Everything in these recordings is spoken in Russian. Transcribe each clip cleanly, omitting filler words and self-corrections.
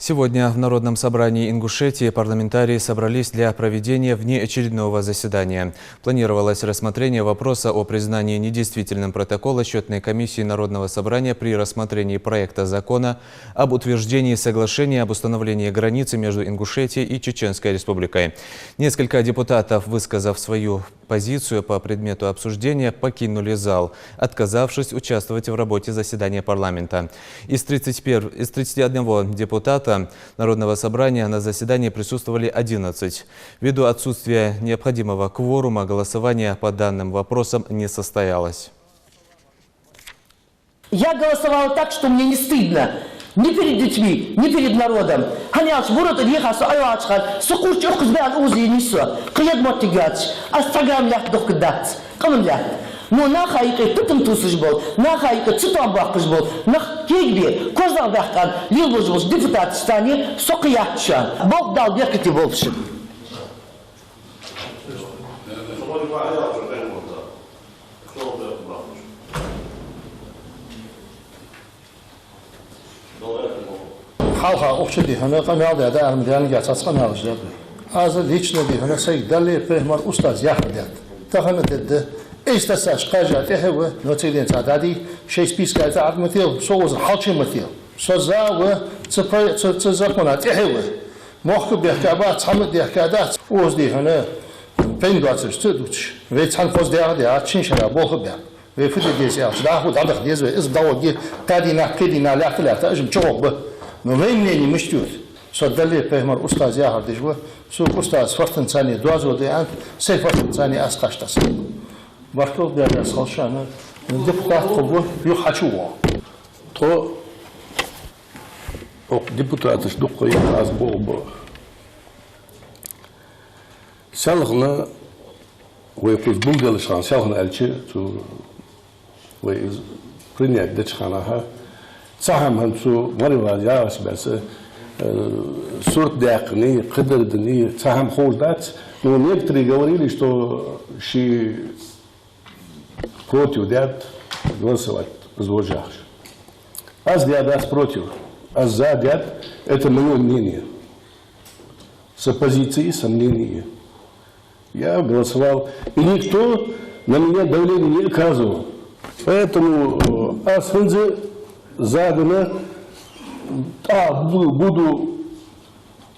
Сегодня в Народном собрании Ингушетии парламентарии собрались для проведения внеочередного заседания. Планировалось рассмотрение вопроса о признании недействительным протокола Счетной комиссии Народного собрания при рассмотрении проекта закона об утверждении соглашения об установлении границы между Ингушетией и Чеченской Республикой. Несколько депутатов, высказав свою позицию по предмету обсуждения, покинули зал, отказавшись участвовать в работе заседания парламента. Из 31 депутата Народного собрания на заседании присутствовали 11. Ввиду отсутствия необходимого кворума голосование по данным вопросам не состоялось. Я голосовала так, что мне не стыдно. Ни перед детьми, ни перед народом. Но на хайке тутым тусыш бол, на хайке цитам бақыш бол, на кегбе козал баққан лил божбош депутат стане соқиятшан. Бог дал беркети болшин. Халха общеди хана канал да армян гацац канал ждет. Аз лично ди хана сайдали пехмар устаз яхдят. Тахана дед استساش قاجات هو نوتيلين تعدادي شيء سبيس قاعد عاد مثيل صوز حالش مثيل صوزا و تزقنات هو موقف بيحكابات حمد بيحكادات وز دي هنا بين دواتش تدوش ويتحن فوز دي عاتشين شرا بوخ بيع ويفدي ديس يا لا هو عندك ديس از داو تادينا كدينا لا ثلاثه اجم جوب نو وين مشتوت صدلي فهمر استاذ يا هردجوا سو استاذ فرتن ثاني دوازو دي انت سيفر ثاني اسقاشتاس Вартов да салшана депутат кого юхачуо то депутаты что кое аз болбо салгна ويقول بولدل شان سالغنا الشي تو ويز принять дечханаха сахам ханцу вариваз яас бес сурт дякни қидырдни сахам холдат но некоторые говорили что против дят голосовать звучах. А дят против, а за дят это мое мнение. С оппозицией сомнения. Я голосовал, и никто на меня давление не оказывал. Поэтому асфензе задано, буду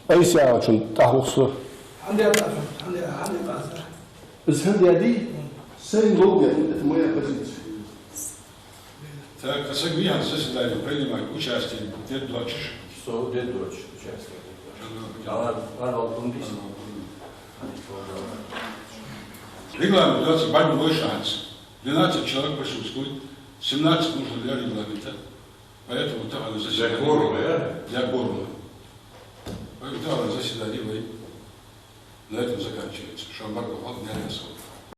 айсяачун тахусу. Сей логия, это моя позиция. Так, Асагвиян заседание принимает участие. Где дочь? Что, где дочь участвует? Регламент 20 большой шанс. 12 человек присутствует, 17 нужно для регламента. Поэтому там заседание. Для кворума, да? Для кворума. Поэтому там заседание на этом заканчивается. Шамбарков, не рисовал.